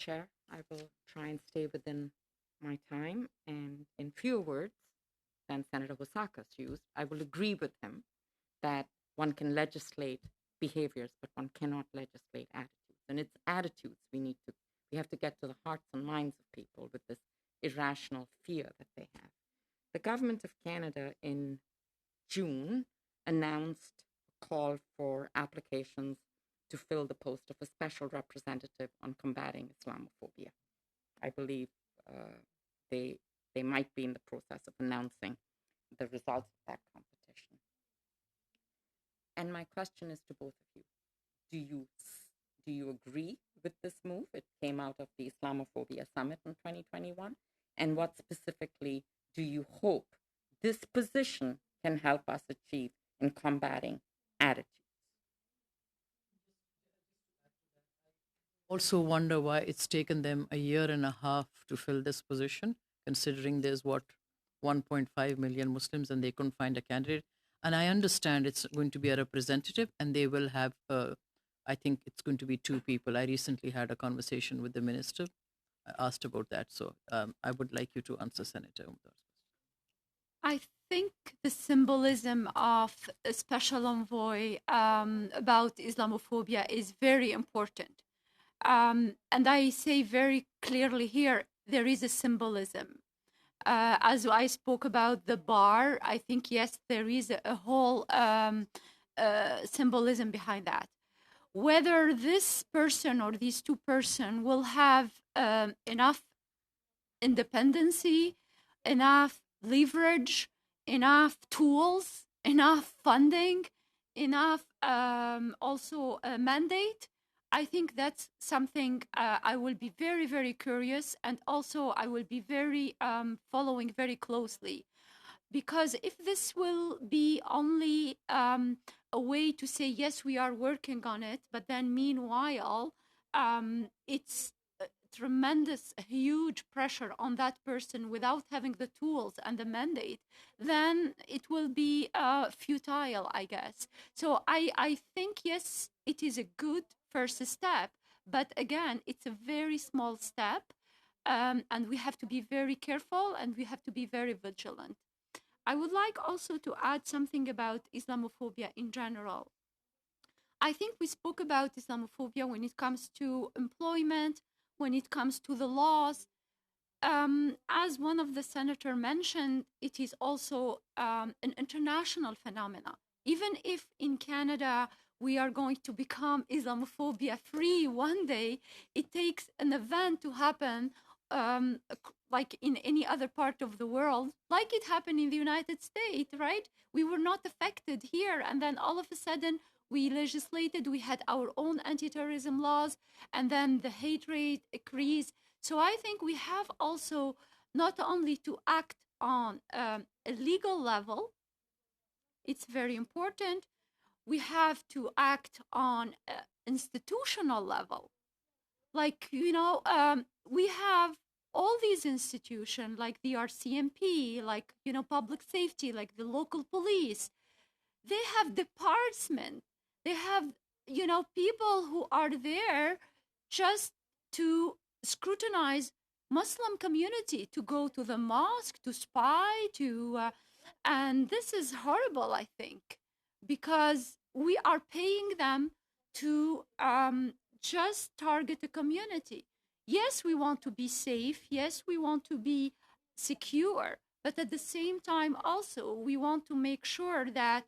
Chair. I will try and stay within my time, and in fewer words than Senator Hosaka's used, I will agree with him that one can legislate behaviors, but one cannot legislate attitudes. And it's attitudes we have to get to the hearts and minds of people with this irrational fear that they have. The government of Canada in June announced a call for applications to fill the post of a special representative on combating Islamophobia. I believe they might be in the process of announcing the results of that competition. And my question is to both of you. Do you agree with this move? It came out of the Islamophobia Summit in 2021. And what specifically do you hope this position can help us achieve in combating attitudes? Also wonder why it's taken them a year and a half to fill this position, considering there's 1.5 million Muslims and they couldn't find a candidate. And I understand it's going to be a representative and they will have, I think it's going to be 2 people. I recently had a conversation with the minister. I asked about that. So I would like you to answer Senator Omidvar. I think the symbolism of a special envoy about Islamophobia is very important. And I say very clearly here, there is a symbolism. As I spoke about the bar, I think, yes, there is a whole symbolism behind that. Whether this person or these 2 persons will have enough independency, enough leverage, enough tools, enough funding, enough also a mandate, I think that's something I will be very, very curious, and also I will be very following very closely. Because if this will be only a way to say, yes, we are working on it, but then meanwhile, it's tremendous, huge pressure on that person without having the tools and the mandate, then it will be futile, I guess. So I think, yes, it is a good first step, but again, it's a very small step, and we have to be very careful and we have to be very vigilant. I would like also to add something about Islamophobia in general. I think we spoke about Islamophobia when it comes to employment, when it comes to the laws. As one of the senators mentioned, it is also an international phenomenon. Even if in Canada we are going to become Islamophobia free one day, it takes an event to happen like in any other part of the world, like it happened in the United States, right? We were not affected here, and then all of a sudden we legislated, we had our own anti-terrorism laws, and then the hate rate increased. So I think we have also not only to act on a legal level, it's very important, we have to act on an institutional level. Like, we have all these institutions like the RCMP, like, public safety, like the local police. They have departments. They have, people who are there just to scrutinize Muslim community, to go to the mosque, to spy, and this is horrible, I think, because we are paying them to just target the community. Yes, we want to be safe. Yes, we want to be secure. But at the same time, also, we want to make sure that,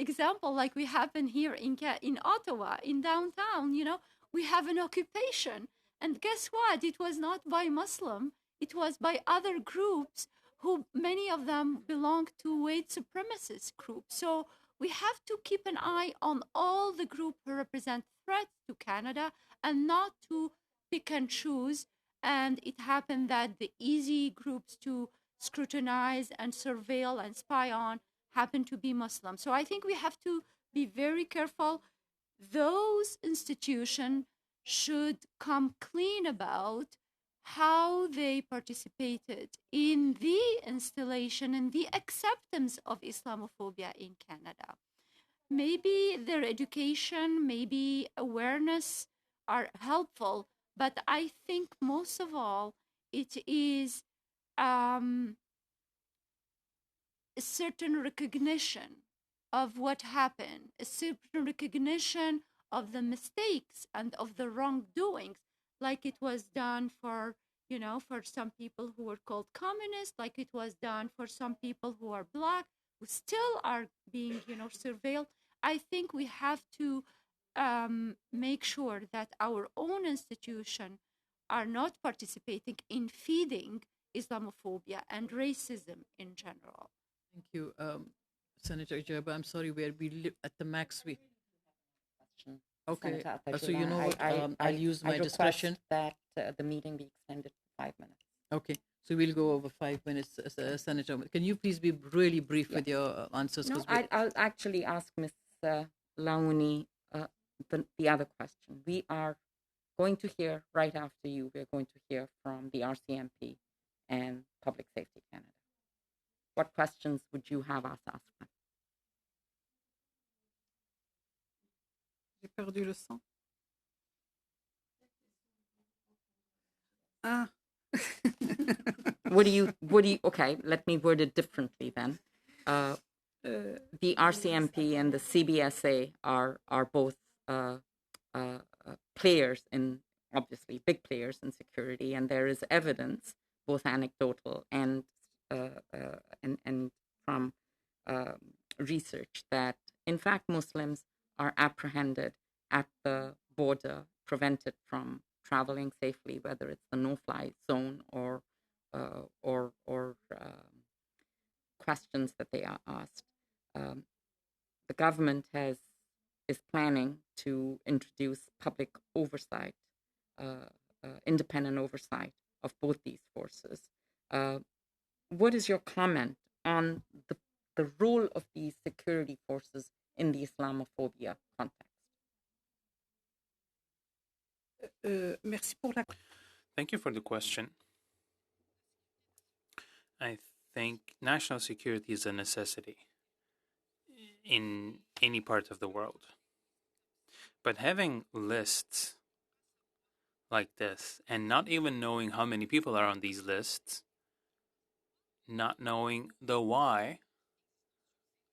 example like we happen here in Ottawa, in downtown, we have an occupation. And guess what? It was not by Muslim. It was by other groups who many of them belong to white supremacist groups. So we have to keep an eye on all the groups who represent threats to Canada and not to pick and choose. And it happened that the easy groups to scrutinize and surveil and spy on happen to be Muslim. So I think we have to be very careful. Those institutions should come clean about how they participated in the installation and the acceptance of Islamophobia in Canada. Maybe their education, maybe awareness are helpful, But I think most of all, it is a certain recognition of what happened, a certain recognition of the mistakes and of the wrongdoings, like it was done for, for some people who were called communists, like it was done for some people who are Black, who still are being, surveilled. I think we have to make sure that our own institution are not participating in feeding Islamophobia and racism in general. Thank you, Senator Ijaba. I'm sorry, we live at the max. Okay, Senator so you know what? I'll use my request discretion that the meeting be extended to 5 minutes. Okay, so we'll go over 5 minutes, Senator. Can you please be really brief with your answers? No, I'll actually ask Ms. Laouni the other question. We are going to hear, right after you, we're going to hear from the RCMP and Public Safety Canada. What questions would you have us ask them? J'ai perdu le son. Ah. Okay, let me word it differently then. The RCMP and the CBSA are both players in, obviously, big players in security, and there is evidence, both anecdotal and from research, that in fact Muslims are apprehended at the border, prevented from traveling safely, whether it's the no-fly zone or questions that they are asked. The government is planning to introduce public oversight, independent oversight of both these forces. What is your comment on the role of these security forces in the Islamophobia context? Thank you for the question. I think national security is a necessity in any part of the world. But having lists like this and not even knowing how many people are on these lists, not knowing the why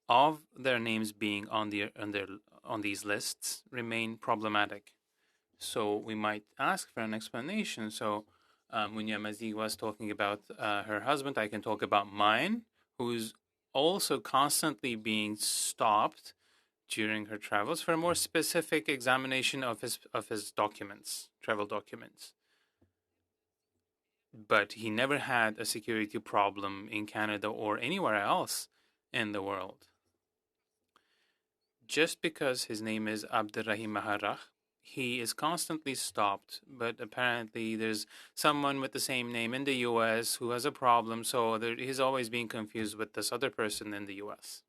of their names being on these lists remain problematic. So we might ask for an explanation. So Monia Mazigh was talking about her husband. I can talk about mine, who's also constantly being stopped during her travels for a more specific examination of his documents, travel documents. But he never had a security problem in Canada or anywhere else in the world. Just because his name is Abderrahim Maharrach, he is constantly stopped, but apparently there's someone with the same name in the US who has a problem, so he's always being confused with this other person in the US.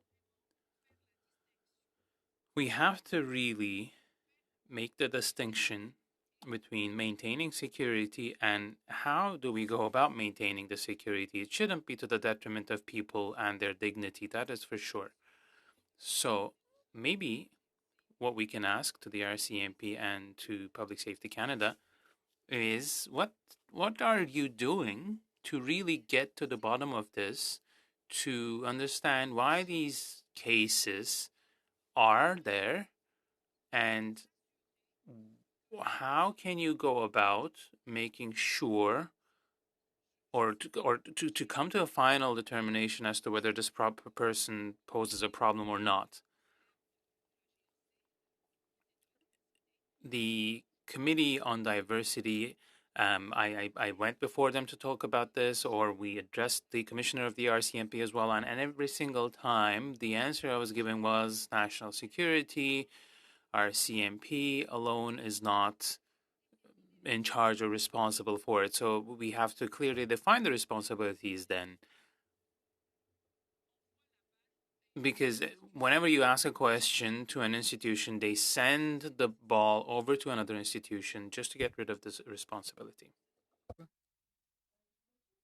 We have to really make the distinction between maintaining security and how do we go about maintaining the security. It shouldn't be to the detriment of people and their dignity, that is for sure. So maybe what we can ask to the RCMP and to Public Safety Canada is what are you doing to really get to the bottom of this, to understand why these cases are there, and how can you go about making sure or to come to a final determination as to whether this person poses a problem or not. The Committee on Diversity, I went before them to talk about this, or we addressed the commissioner of the RCMP as well, and every single time the answer I was given was national security. RCMP alone is not in charge or responsible for it. So we have to clearly define the responsibilities then. Because whenever you ask a question to an institution, they send the ball over to another institution just to get rid of this responsibility.